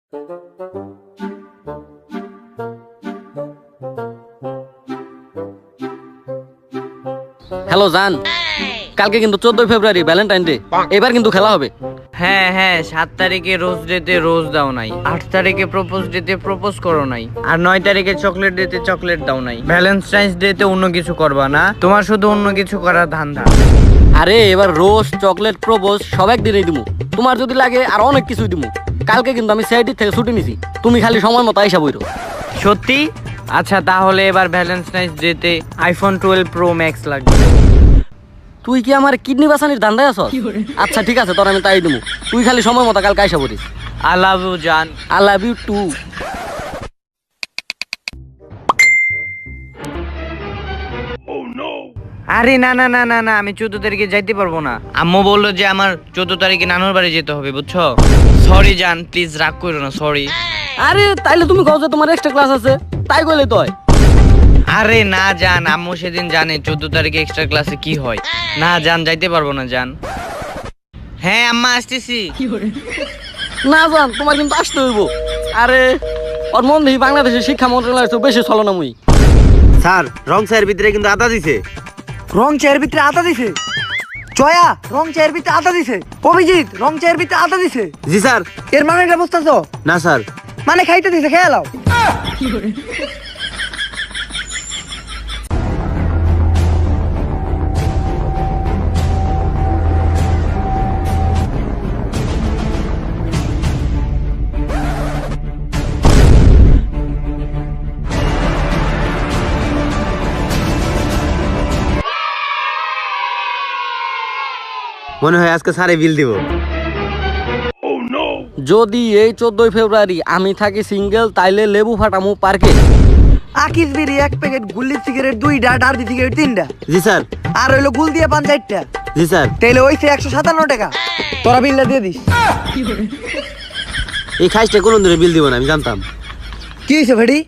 Hello জান, কালকে কিন্তু 14 ফেব্রুয়ারি ভ্যালেন্টাইন ডে। এবার কিন্তু খেলা হবে। হ্যাঁ হ্যাঁ, 7 তারিখে রোজ ডেতে রোজ দাও নাই, 8 তারিখে প্রপোজ ডেতে প্রপোজ করো নাই, আর 9 তারিখে চকলেট ডেতে চকলেট দাও নাই। ভ্যালেন্টাইন্স ডেতে অন্য কিছু করবা না, তোমার শুধু অন্য কিছু করার ধান্দা। আরে এবার রোজ, চকলেট, প্রপোজ সব একদিনই দিমু। তোমার যদি লাগে আর অনেক কিছুই দিমু। কালকে কিন্তু আমি সিআইটি থেকে ছুটি নিছি, তুমি খালি সময় মতো আইসা বইরো। সত্যি? আচ্ছা, তাহলে এবার ভ্যালেন্টাইন্স ডেতে আইফোন 12 প্রো ম্যাক্স লাগবে। তুই কি আমার কিডনি বাঁচানির ধান্দায় আছো? আচ্ছা ঠিক আছে, তোর আমি তাই দিমু। তুই খালি সময় মতো কালকে আইসা পড়িস। আই লাভ ইউ জান। I love you too. আরে না না না না না, আমি 14 তারিখে যাইতে পারবো না। আম্মু বললো যে আমার 14 তারিখে নানুর বাড়ি যেতে হবে, বুঝছো? সরি জান, প্লিজ রাগ করো না, সরি। আরে তাইলে তুমি কও যে তোমার এক্সট্রা ক্লাস আছে, তাই কইলে তো হয়। আরে না জান, আম্মু সেদিন জানে 14 তারিখে এক্সট্রা ক্লাসে কি হয়। না জান, যাইতে পারবো না জান। হ্যাঁ আম্মা, আসতেছি। না জান, তোমার কিন্তু আসতে হইব। আরে ওর মন দেখি বাংলাদেশের শিক্ষা মন্ত্রণালয়ের চেয়ে বেশি ছলনাময়ী। স্যার, রং চায়ের ভিতরে কিন্তু আদা দিছে। রং চায়ের ভিতরে আদা দিছে? জয়া, রং চায়ের ভিতরে আদা দিছে? অভিজিৎ, রং চায়ের ভিতরে আদা দিছে? জি স্যার। এর মানে এটা বুঝতেছো? না স্যার। মানে খাইতে দিছে, খেয়ে লাও। মনে হয় আজকে স্যারে বিল দিব। যদি এই 14 ফেব্রুয়ারি আমি থাকি সিঙ্গেল, তাইলে লেবু ফাটামু পার্কে। আকিস বিড়ি 1 প্যাকেট, গুল্লি সিগারেট 2টা, ডার্বি সিগারেট 3টা, জি স্যার। আর হইলো গুল দিয়ে পান 4টা। জি স্যার। তাইলে হইছে 157 টাকা। তোরা বিলটা দিয়ে দিস। এই খাইসটা কোন দিনে বিল দিব না, আমি জানতাম। কি হইছে ভেড়ি?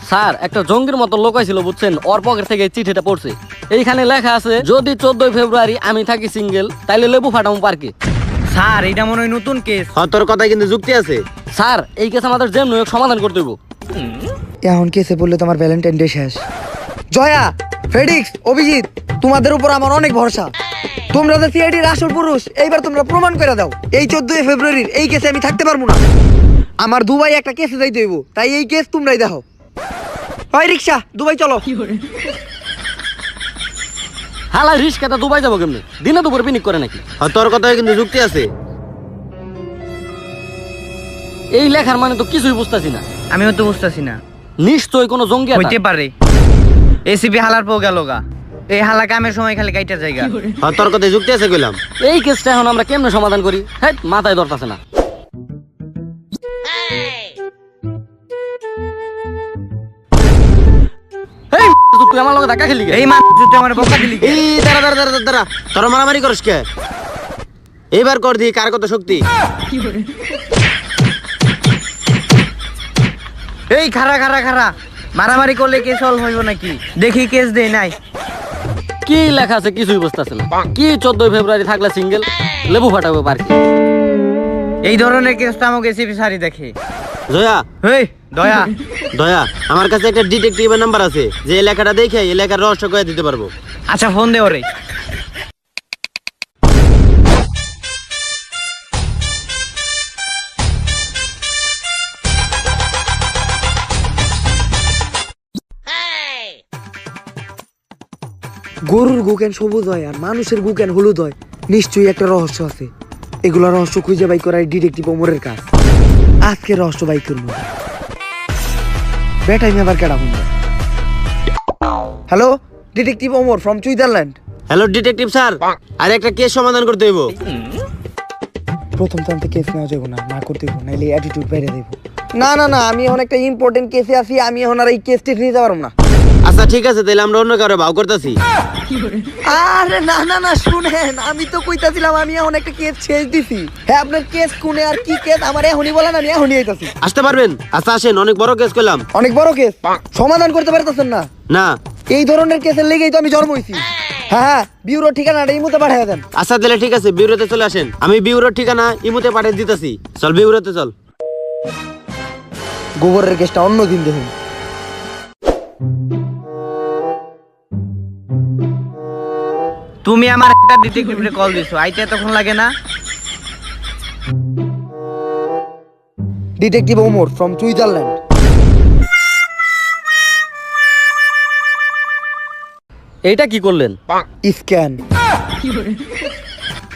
স্যার, একটা জঙ্গির মতো লোক ছিল বুঝছেন, ওর পকেট থেকে চিঠিটা পড়ছে। এইখানে লেখা আছে, যদি 14 ফেব্রুয়ারি আমি থাকি সিঙ্গেল, তাইলে লেবু ফাটামু পার্কে। স্যার, এটা মনে হয় নতুন কেস। হ্যাঁ, তোর কথায় কিন্তু যুক্তি আছে। স্যার, এই কেস আমাদের যেমন হোক সমাধান করতে হইব। এখন কেসে বললে তোমার ভ্যালেন্টাইন ডে শেষ। জয়া, ফেডিক্স, অভিজিৎ, তোমাদের উপর আমার অনেক ভরসা। তোমরা তো সিআইডির আসল পুরুষ, এইবার তোমরা প্রমাণ করে দাও। এই 14 ফেব্রুয়ারির এই কেসে আমি থাকতে পারবো না। আমার দুবাই একটা কেসে যাইতে হইব, তাই এই কেস তোমরাই দেখো। ওই রিক্সা, দুবাই চলো। হালা রিস্কাটা দুবাই যাবো কেমনি? দিনে দুপুরে পিনিক করে নাকি? হ্যাঁ, তোর কথায় কিন্তু যুক্তি আছে। এই লেখার মানে তো কিছুই বুঝতাছি না। আমিও তো বুঝতেছি না। নিশ্চয় কোনো জঙ্গি হইতে পারে। এসিপি হালার পো গেল গা। এই হালা কামের সময় খালি কাইটা জায়গা। হ্যাঁ, তোর কথায় যুক্তি আছে কইলাম। এই কেসটা এখন আমরা কেমনে সমাধান করি? হ্যাঁ, মাথায় ধরতাছে না। এই তুই আমার লগে ধাক্কা খেলি কে? এই মাত্র তুই আমার বকা দিলি কে? এই দাঁড়া দাঁড়া দাঁড়া দাঁড়া, তোর মারামারি করিস কে? এইবার কর দি কার কত শক্তি। এই খারা খারা খারা, মারামারি করলে কেস সলভ হইব নাকি? দেখি কেস দেই নাই। কি লেখা আছে কিছুই বুঝতাছে না। কি 14 ফেব্রুয়ারি থাকলে সিঙ্গেল, লেবু ফাটাবে পার্কে। এই ধরনের কেস তো আমাকে এসিপি সারি দেখে। জয়া, এই দয়া, দয়া, আমার কাছে একটা ডিটেকটিভের নাম্বার আছে, যে এলাকাটা দেখে এলাকার রহস্য কয়ে দিতে পারবো। আচ্ছা ফোন দে ওরে। গরুর গু কেন সবুজ হয় আর মানুষের গু কেন হলুদ হয়? নিশ্চয়ই একটা রহস্য আছে। এগুলো রহস্য খুঁজে বাই করার ডিটেকটিভ ওমরের কাজ। আজকে রহস্য বাই করবো। বেটাই আবার কেডা ফোন? Hello, detective Omar from Switzerland. Hello detective sir, আর একটা কেস সমাধান করতে হইব। প্রথম টাইমতে কেস নেওয়া যাবো না, না করতে হইব, নাইলে অ্যাটিটিউড বাইরে দেব। না না না, আমি এখন একটা ইম্পর্টেন্ট কেসে আছি, আমি এখন আর এই কেসটি নিতে পারবো না। আচ্ছা ঠিক আছে, তাহলে আমরা অন্য কারো ভাও করতেছি। আরে না না না, শুনেন, আমি তো কইতাছিলাম আমি এখন একটা কেস ছেড়ে দিছি। হ্যাঁ, আপনার কেস কোনে আর কি কেস আমার এখনই বলেন, আমি এখনই আইতাছি। আসতে পারবেন? আচ্ছা আসেন, অনেক বড় কেস করলাম। অনেক বড় কেস, সমাধান করতে পারতেছেন না? না। এই ধরনের কেসের লেগেই তো আমি জন্ম হইছি। হ্যাঁ হ্যাঁ, বিউরো ঠিকানাটা এই মতো পাঠিয়ে দেন। আচ্ছা তাহলে ঠিক আছে, বিউরোতে চলে আসেন। আমি বিউরোর ঠিকানা ইমুতে পাঠিয়ে দিতেছি। চল বিউরোতে চল। গোবরের কেসটা অন্যদিন দেখুন। তুমি আমার একটা ডিটেকটিভে কল দিছো, আইতে তখন লাগে না? Detective Omar from Switzerland. এইটা কি করলেন? স্ক্যান।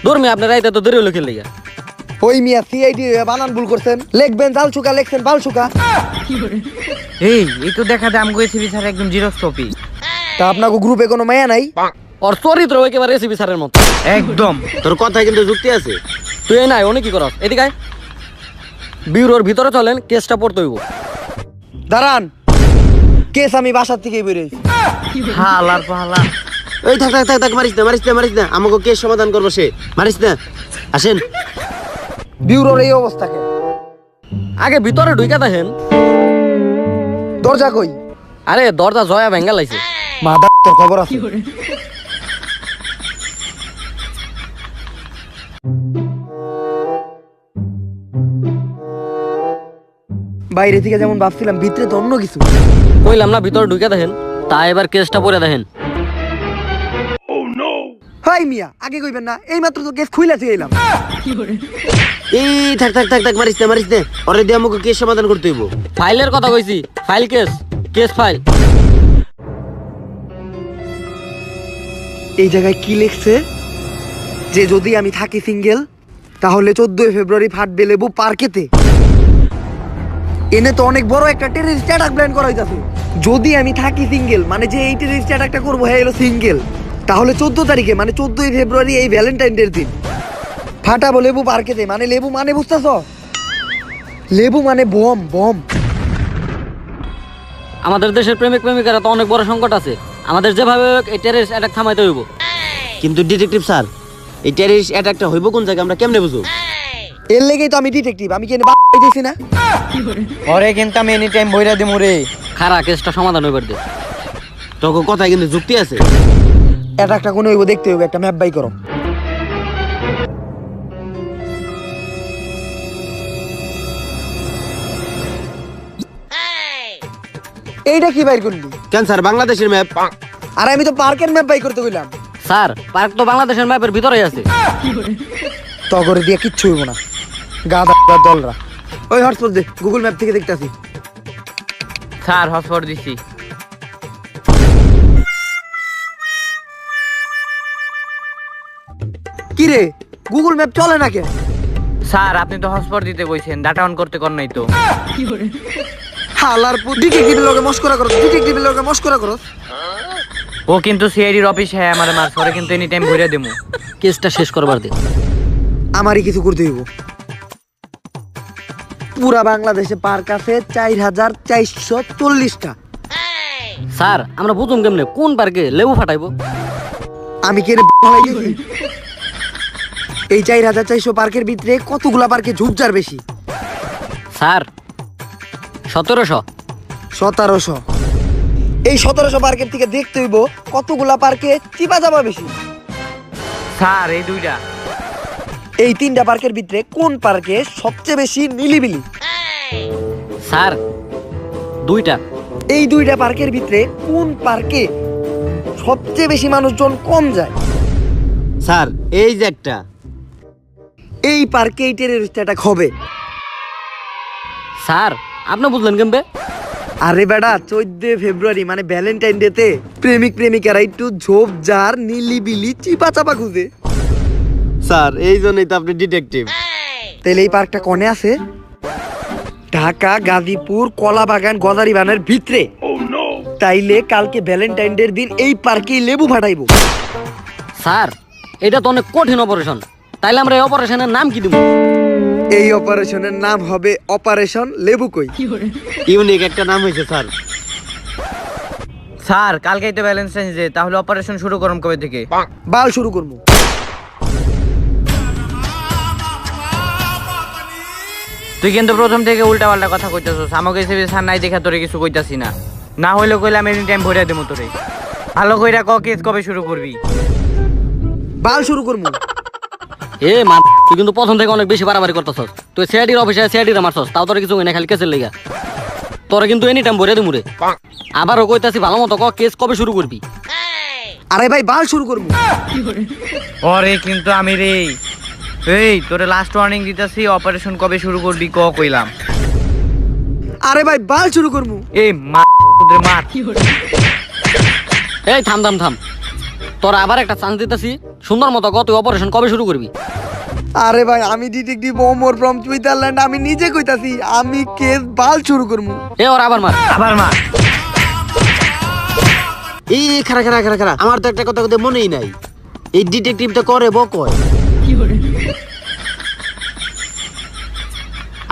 ধর্মে আপনার রাইতে তো দেরি হলো খেলে গিয়া। ওই মিয়া সিআইডি বানান ভুল করছেন, লিখবেন জালসুকা লিখছেন বালসুকা। এই তো দেখা যায় আমগো এসিবি স্যার একদম জিরক্স কপি। তা আপনাকে গ্রুপে কোনো মায়া নাই? ওর চরিত্র একেবারে রেসিপি স্যারের মতো। একদম। তোর কথায় কিন্তু যুক্তি আছে। তুই এই নাই অনেক কি করস, এদিকে আয়। বিউরোর ভিতরে চলেন, কেসটা পড়তে হইব। দাঁড়ান, কেস আমি বাসার থেকেই বেরিয়েছি। হালার পালা। ওই থাক থাক থাক থাক, মারিস না আমাকে কেস সমাধান করবো সে, মারিস না। আসেন। বিউরোর এই অবস্থাকে আগে ভিতরে ঢুইকা দেখেন। দরজা কই? আরে দরজা জয়া ভেঙ্গা লাইছে। মাদা তোর খবর আছে? বাইরে থেকে যেমন ভাবছিলাম, ভিতরে তো অন্য কিছু। কইলাম না ভিতরে ঢুইকা দেখেন। তা এবার কেসটা পড়ে দেখেন। হাই মিয়া, আগে কইবেন না? এই মাত্র তো কেস খুইলা থেকে এলাম। এই থাক থাক থাক থাক, মারিস না ওরে দিয়ে আমাকে কেস সমাধান করতে হইব। ফাইলের কথা কইছি, ফাইল কেস, কেস ফাইল। এই জায়গায় কি লিখছে যে যদি আমি থাকি সিঙ্গেল তাহলে 14 ফেব্রুয়ারি ফাটবে লেবু পার্কেতে। এনে তো অনেক বড় একটা টেররিস্ট অ্যাটাক প্ল্যান করা হইতাছে। যদি আমি থাকি সিঙ্গেল মানে যে এই টেররিস্ট অ্যাটাকটা করবো হ্যাঁ এলো সিঙ্গেল, তাহলে 14 তারিখে মানে 14 ফেব্রুয়ারি এই ভ্যালেন্টাইন ডের দিন ফাটাবো লেবু পার্কেতে। মানে লেবু মানে বুঝতেছ? লেবু মানে বম বম। আমাদের দেশের প্রেমিক প্রেমিকারা তো অনেক বড় সংকট আছে। আমাদের যেভাবে হোক এই টেররিস্ট অ্যাটাক থামাইতে হইব। কিন্তু ডিটেকটিভ স্যার, এই টেররিস্ট অ্যাটাকটা হইব কোন জায়গায় আমরা কেমনে বুঝব? এর লেগেই তো আমি ডিটেকটিভ, আমি কি দিছি না? ওরে কিন্তু আমি এনি টাইম বইরা দিমু রে। খারা কেসটা সমাধান হইবার দে। তোকে কথায় কিন্তু যুক্তি আছে। অ্যাটাকটা কোন হইব দেখতে হইব, একটা ম্যাপ বাই করো। এইটা কি বাইর করলি? কেন স্যার, বাংলাদেশের ম্যাপ। আর আমি তো পার্কের ম্যাপ বাই করতে কইলাম। স্যার, পার্ক তো বাংলাদেশের ম্যাপের ভিতরেই আছে। তগরে দিয়ে কিচ্ছু হইব না, গাদা দলরা। ওই হটস্পট দে, গুগল ম্যাপ থেকে দেখতাছি। স্যার হসপট দিছি। কি রে, গুগল ম্যাপ চলে না কেন? স্যার আপনি তো হসপট দিতে কইছেন, ডাটা অন করতে কর নাই তো। হালার পুত, ডিটেকটিভের লগে মস্করা করো, ডিটেকটিভের লগে মস্করা করো। ও কিন্তু সিআইডির অফিস হ্যাঁ আমার মার পরে কিন্তু এনি টাইম বইরা দিমু। কেসটা শেষ করবার দে। আমারই কিছু করতে হইব। পুরা বাংলাদেশে পার্ক আছে 4440টা। স্যার, আমরা বুঝুম কেমনে কোন পার্কে লেবু ফাটাইবো? আমি কি হয়ে গেছি? এই 4400 পার্কের ভিতরে কতগুলা পার্কে ঝুপঝাড় বেশি? স্যার, 1700। 1700। এই 1700 পার্কের থেকে দেখতে হইব কতগুলা পার্কে চিপা চাপা বেশি। স্যার এই দুইটা। এই 3টা পার্কের ভিতরে কোন পার্কে সবচেয়ে বেশি নিলিবিলি? স্যার, 2টা। এই 2টা পার্কের ভিতরে কোন পার্কে সবচেয়ে বেশি মানুষজন কম যায়? স্যার এই যে একটা। এই পার্কে এই টেররিস্ট অ্যাটাক হবে। স্যার, আপনি বুঝলেন কেমবে? আরে বেটা, 14 ফেব্রুয়ারি মানে ভ্যালেন্টাইন ডেতে প্রেমিক প্রেমিকারা একটু ঝোপ ঝাড় নিলিবিলি চিপা চাপা খুঁজে। স্যার এই জন্যই তো আপনি ডিটেকটিভ। তাহলে এই পার্কটা কোনে আছে? ঢাকা, গাজীপুর, কলাবাগান, গদারিবানের ভিতরে। তাইলে কালকে ভ্যালেন্টাইন ডের দিন এই পার্কেই লেবু ফাটাইবো। স্যার, এটা তো অনেক কঠিন অপারেশন। তাইলে আমরা এই অপারেশনের নাম কি দিব? এই অপারেশনের নাম হবে অপারেশন লেবু কই। ইউনিক একটা নাম হয়েছে স্যার। স্যার কালকেই তো ভ্যালেন্টাইন্স ডে, তাহলে অপারেশন শুরু করুন কবে থেকে? বাল শুরু করবো। তুই কিন্তু প্রথম থেকে উল্টা পাল্টা কথা কইতাছস। আমাকে এসে স্যার নাই দেখা তোরে কিছু কইতাছি না। না হইলে কইলাম এনি টাইম ভইরা দেবো তোরে। ভালো কইরা ক কেস কবে শুরু করবি? বাল শুরু করবো। এ মা, তুই কিন্তু প্রথম থেকে অনেক বেশি বাড়াবাড়ি করতেছস। তুই সিআইডির অফিসে সিআইডির মারছস, তাও তোর কিছু না, খালি কেসের লেগা। তোরা কিন্তু এনি টাইম ভরে দিমুরে। আবারও কইতাছি ভালো মতো কেস কবে শুরু করবি? আরে ভাই বাল শুরু করবো। ওরে কিন্তু আমি রে, এই তোরে লাস্ট ওয়ার্নিং দিতেছি, অপারেশন কবে শুরু করবি ক কইলাম। আরে ভাই বাল শুরু করবো। এই মা তোরে মার। এই থাম থাম থাম, তোরা আবার একটা চান্স দিতেছি, সুন্দর মতো তুই অপারেশন কবে শুরু করবি? আরে ভাই আমি ডিটেকটিভ ওমর ফ্রম সুইজারল্যান্ড, আমি নিজে কইতাছি আমি কেস বাল শুরু করবো। এ ওরা আবার মার। আবার মার। এই খারা খারা খারা খারা, আমার তো একটা কথা কথা মনেই নাই, এই ডিটেকটিভ তো করে বকয়।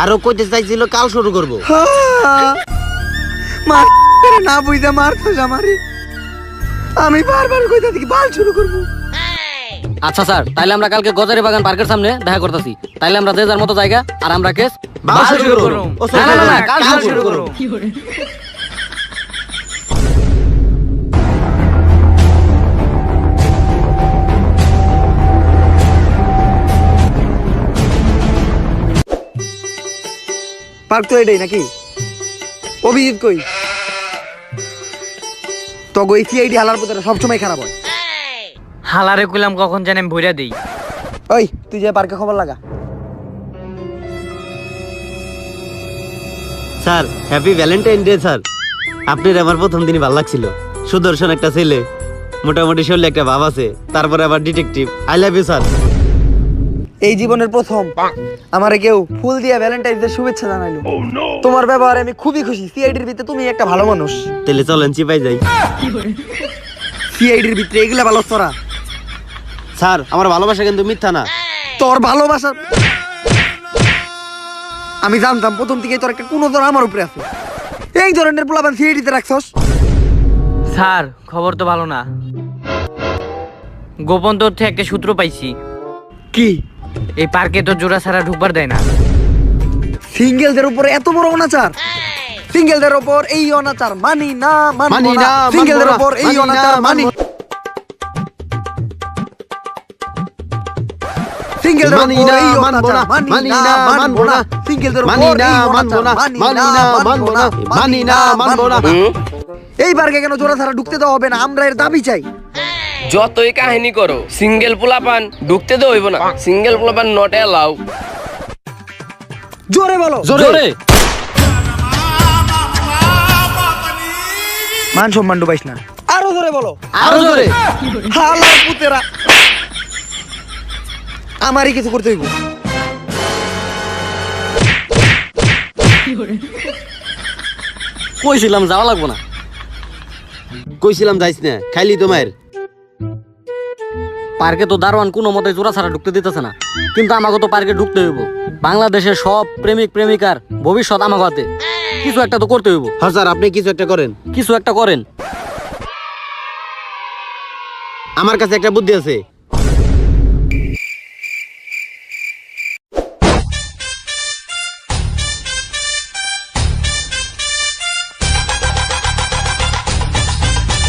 আরো কইতে চাইছিল কাল শুরু করবো। মার না বুঝা মারছস আমারে, আমি বারবার কইতাছি বাল শুরু করবো। আচ্ছা স্যার, তাইলে আমরা কালকে গজারি বাগান পার্কের সামনে দেখা করতেছি। তাইলে আমরা যে যার মতো জায়গা, আর আমরা কেস বাল শুরু করো। ও না, না, না, না, কাল কাল শুরু করো। পার্ক তো এটাই নাকি? অভিজিৎ কই? তো গই সিআইডি হালার পুত্র সবসময় খারাপ হয়। হালারে কইলাম কখন জানি আমি ভইরা দেই। ওই তুই যে পার্কে খবর লাগা। Sir happy Valentine day sir. আপনার আমার প্রথম দিনই ভালো লাগছিল। সুদর্শন একটা ছেলে, মোটামুটি শরীরে একটা ভাব আছে, তারপরে আবার detective. I love you sir. এই জীবনের প্রথম আমারে কেউ ফুল দিয়ে ভ্যালেন্টাইন্স ডে শুভেচ্ছা জানাইলো। তোমার ব্যবহারে আমি খুবই খুশি। সিআইডির ভিতরে তুমি একটা ভালো মানুষ। তাহলে চলেন চিপাই যাই। সিআইডির ভিতরে এগুলা ভালো তোরা। স্যার আমার ভালোবাসা কিন্তু মিথ্যা না। তোর ভালোবাসা আমি জানতাম প্রথম থেকেই তোর একটা কোনো তোর আমার উপরে আছে। এই ধরনের পোলাপান সিআইডিতে রাখছস। স্যার খবর তো ভালো না, গোপন তথ্যে একটা সূত্র পাইছি। কি? এই পার্কে তো জোড়া ছাড়া ঢুকবার দেয় না। সিঙ্গেলদের উপরে এত বড় অনাচার? সিঙ্গেলদের উপর এই অনাচার মানি না, মানবো না। সিঙ্গেলদের উপর এই অনাচার মানি। সিঙ্গেলদের উপর এই অনাচার মানি না, মানবো না। সিঙ্গেলদের উপর এই অনাচার মানি না, মানবো না। এই পার্কে কেন জোড়া ছাড়া ঢুকতে দেওয়া হবে না? আমরা এর দাবি চাই। যতই কাহিনী করো, সিঙ্গেল পোলাপান ঢুকতে তো হইব না। সিঙ্গেল পোলাপান নট অ্যালাউ। জোরে বলো। জোরে। মান সম্মান ডুবাইস না। আরো জোরে বলো। আরো জোরে। হালার পুতেরা, আমারই কিছু করতে হইব। কইছিলাম যাওয়া লাগবো না। কইছিলাম যাইস না, খাইলি তোমার। পার্কে তো দারোয়ান কোনো মতে জোড়া ছাড়া ঢুকতে দিতেছে না, কিন্তু আমাকে তো পার্কে ঢুকতে হইব। বাংলাদেশের সব প্রেমিক প্রেমিকার ভবিষ্যৎ আমাকে হাতে। কিছু একটা তো করতে হইব। হ্যাঁ স্যার আপনি কিছু একটা করেন। কিছু একটা করেন। আমার কাছে একটা বুদ্ধি আছে।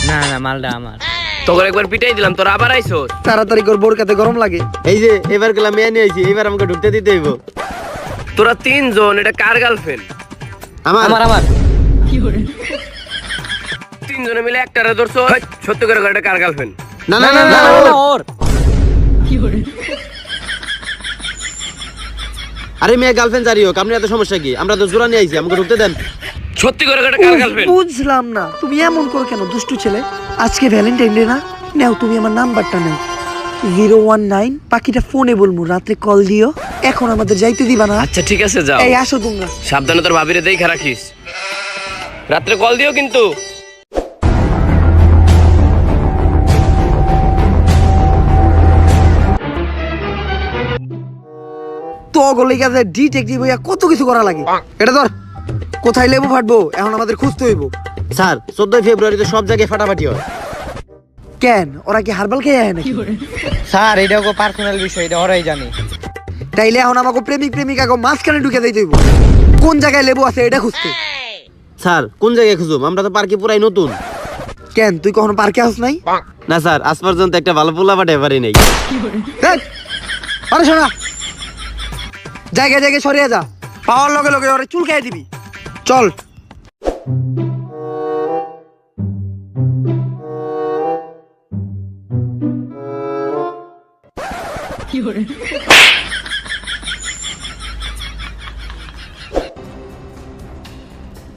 না না, মালটা আমার। তোকে একবার পিটাই দিলাম, তোরা আবার আইছো। তাড়াতাড়ি করে বোরকাতে গরম লাগে। এই যে এবার গেলাম মেয়ে নিয়ে আইছি, এবার আমাকে ঢুকতে দিতে হইব। তোরা তিনজন, এটা কার গার্লফ্রেন্ড? আমার আমার আমার তিনজনে মিলে একটারে ধরছো। হেই, সত্যি করে কর, এটা কার গার্লফ্রেন্ড? না না না না, না, না, না, ওর। আরে মেয়ে গার্লফ্রেন্ড জারি হোক, আপনি এত সমস্যা কি? আমরা তো জোড়া নিয়ে আইছি, আমাকে ঢুকতে দেন। সত্যি করে কর, এটা কার গার্লফ্রেন্ড? বুঝলাম না তুমি এমন করো কেন দুষ্টু ছেলে। আজকে ভ্যালেন্টাইন ডে না? নাও তুমি আমার নাম্বারটা নাও, 019। বাকিটা ফোনে বলবো, রাত্রে কল দিও। এখন আমাদের যাইতে দিবা না। আচ্ছা ঠিক আছে, যাও। এই আসো তোমরা। সাবধানে তোর ভাবিরে দেখে রাখিস, রাত্রে কল দিও কিন্তু। তো গলে গেছে ডিটেকটিভ হইয়া কত কিছু করা লাগে। এটা ধর, কোথায় লেবু ফাটবো এখন আমাদের খুঁজতে হইব। স্যার 14 ফেব্রুয়ারিতে সব জায়গায় ফাটাফাটি হয়। কেন ওরা কি হারবাল খেয়ে আয় নাকি? স্যার এটা পার্সোনাল বিষয়, এটা ওরাই জানে। তাইলে এখন আমাকে প্রেমিক প্রেমিকাকে মাঝখানে ঢুকে দিতে হইব। কোন জায়গায় লেবু আছে এটা খুঁজতে। স্যার কোন জায়গায় খুঁজুম? আমরা তো পার্কে পুরাই নতুন। কেন তুই কখনো পার্কে আসছ নাই? না স্যার, আজ পর্যন্ত একটা ভালো পোলা পাঠাতে পারি নাই। ধ্যাৎ, আরে শোনা, জায়গায় জায়গায় সরিয়ে যা, পাওয়ার লগে লগে ওরে চুলকাই দিবি। চল।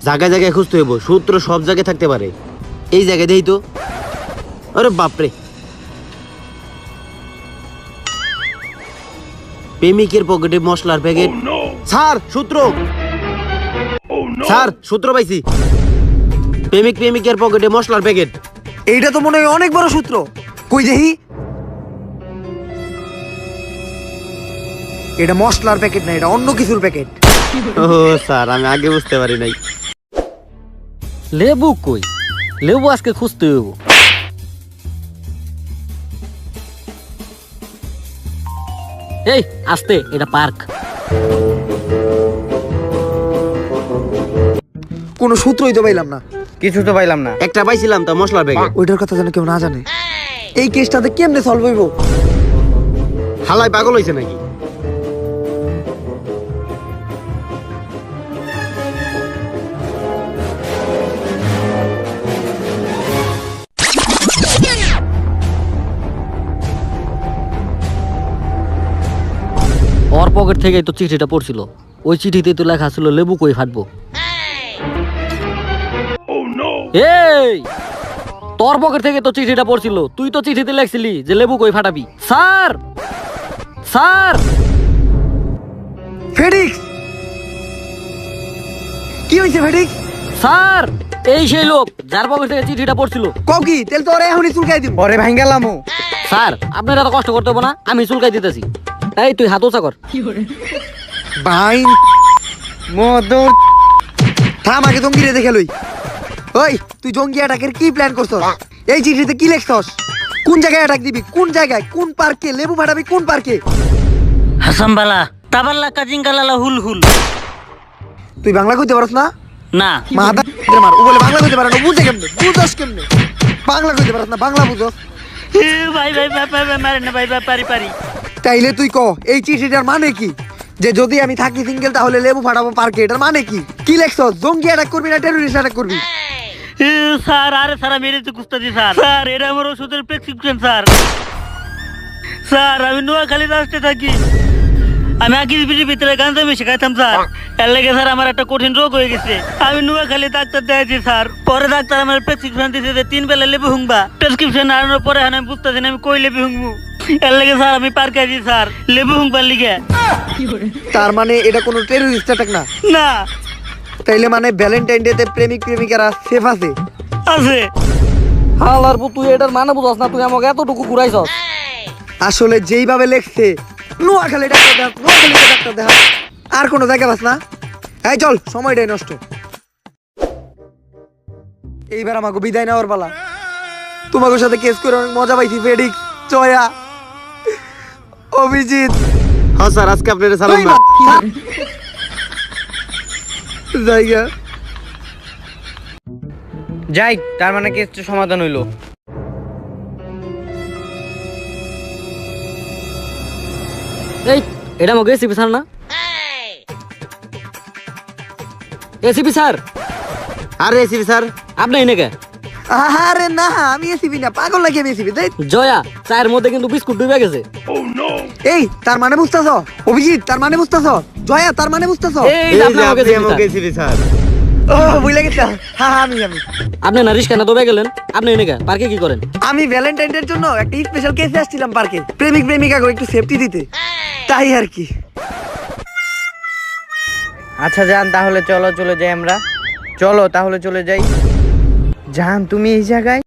জায়গায় জায়গায় খুঁজতে হইব, সূত্র সব জায়গায় থাকতে পারে। এই জায়গায় দেই তো। আরে বাপরে, প্রেমিকের পকেটে মশলার প্যাকেট। স্যার সূত্র, স্যার সূত্র পাইছি। প্রেমিকের পকেটে মশলার প্যাকেট। এইটা তো মনে হয় অনেক বড় সূত্র। কই দেখি। এটা মশলার প্যাকেট না, এটা অন্য কিছুর প্যাকেট। ও স্যার, আমি আগে বুঝতে পারি নাই। লেবু কই? লেবু আজকে খুঁজতে হইব। এই আস্তে, এটা পার্ক। কোনো সূত্রই তো পাইলাম না। কিছু তো পাইলাম না। একটা পাইছিলাম তো, মশলার প্যাকেট। ওইটার কথা যেন কেউ না জানে। এই কেসটাতে কেমনে সলভ হইব? হালাই পাগল হইছে নাকি? ওর পকেট থেকেই তো চিঠিটা পড়ছিল। ওই চিঠিতে তো লেখা ছিল লেবু কই ফাটবো। এই তোর পকেট থেকে তো চিঠিটা পড়ছিল, তুই তো চিঠিতে লেখছিলি যে লেবু কই ফাটাবি। Sir, sir. ফেডিক্স, কি হয়েছে ফেডিক্স? স্যার, এই সেই লোক যার পকেট থেকে চিঠিটা পড়ছিল। কও কি? তেল তো ওরে এখনই চুলকাই দিব। পরে ভাঙ্গালামু। স্যার, আপনারা তো কষ্ট করতে হবে না, আমি চুলকাই দিতেছি। এই তুই হাত উঁচা কর। ভাই মধু থাম, আগে জঙ্গিরে দেখে লই। ওই তুই জঙ্গি অ্যাটাকের কি প্ল্যান করছস? এই চিঠিতে কি লিখছস? কোন জায়গায় অ্যাটাক দিবি? কোন জায়গায়? কোন পার্কে লেবু ফাটাবি? কোন পার্কে? হাসামবালা তাবাল্লা কাজিঙ্গালালা হুল হুল। তুই বাংলা কইতে পারছ না? না মাথা মার। ও বলে বাংলা কইতে পারে না, বুঝে কেমনে? বুঝছস কেমনে? বাংলা কইতে পারছ না, বাংলা বুঝছস? ভাই ভাই ভাই ভাই ভাই, মারেন না ভাই ভাই, পারি পারি। তাইলে তুই ক এই চিঠিটার মানে কি? যে যদি আমি থাকি সিঙ্গেল তাহলে লেবু ফাটাবো পার্কে, এটার মানে কি? কি লিখছস? জঙ্গি অ্যাটাক করবি না টেররিস্ট অ্যাটাক করবি? স্যার আরে স্যার আমি এটা খুঁজতেছি স্যার। স্যার এটা আমার ওষুধের প্রেসক্রিপশন স্যার। স্যার আমি নোয়াখালী রাস্তায় থাকি। আমি আগের বিড়ির ভিতরে গাঁজা মিশে খাইতাম স্যার। এর লেগে স্যার আমার একটা কঠিন রোগ হয়ে গেছে। আমি নোয়াখালী ডাক্তার দেখাইছি স্যার। পরে ডাক্তার আমার প্রেসক্রিপশন দিয়েছে যে 3 বেলা লেবু হুংবা। প্রেসক্রিপশন আনানোর পরে আমি বুঝতেছি না আমি কই লেবু হুংবো। এর লেগে স্যার আমি পার্কে আছি স্যার লেবু হুংবার লিগে। তার মানে এটা কোনো টেররিস্ট অ্যাটাক না? না তাইলে মানে ভ্যালেন্টাইন ডে তে প্রেমিক প্রেমিকারা সেফ আছে? আছে। হালার পু, তুই এটার মানে বুঝস না, তুই আমাকে এতটুকু ঘুরাইছস। আসলে যেইভাবে লেখছে নোয়াখালী ডাক্তার দেখা, নোয়াখালী ডাক্তার দেখা, আর কোনো জায়গা বাস না। এই চল, সময়টাই নষ্ট। এইবার আমাকে বিদায় নেওয়ার পালা। তোমাকে সাথে কেস করে অনেক মজা পাইছি। ফেডিক্স, জয়া, অভিজিৎ। হ্যাঁ স্যার, আজকে আপনারা সালাম না। জায়গা যাই, তার মানে কেসটা সমাধান হইলো। এই এটা আমাকে এসিপি স্যার না? এসিপি স্যার, আরে এসিপি স্যার, আপনি এনেকে? আরে না, আমি এসিবি না, পাগল নাকি আমি এসিবি? জয়া, চায়ের মধ্যে কিন্তু বিস্কুট ডুবে গেছে। এই তার মানে বুঝতেছ? অভিজিৎ তার মানে বুঝতেছ? জয়া তার মানে বুঝতেছ? এই এই যে যে আপনি আমাকে আপনি এসিপি আমাকে স্যার। ACP sir. ও বুঝলে গেছে। হ্যাঁ আমি আপনি না রিস্কা না দবে গেলেন, আপনি এনেকে পার্কে কি করেন? আমি ভ্যালেন্টাইন ডের জন্য একটা স্পেশাল কেসে আসছিলাম পার্কে, প্রেমিক প্রেমিকাকে একটু সেফটি দিতে, তাই আর কি। আচ্ছা যান, তাহলে চলো চলে যাই আমরা। চলো তাহলে চলে যাই। জান তুমি এই জায়গায়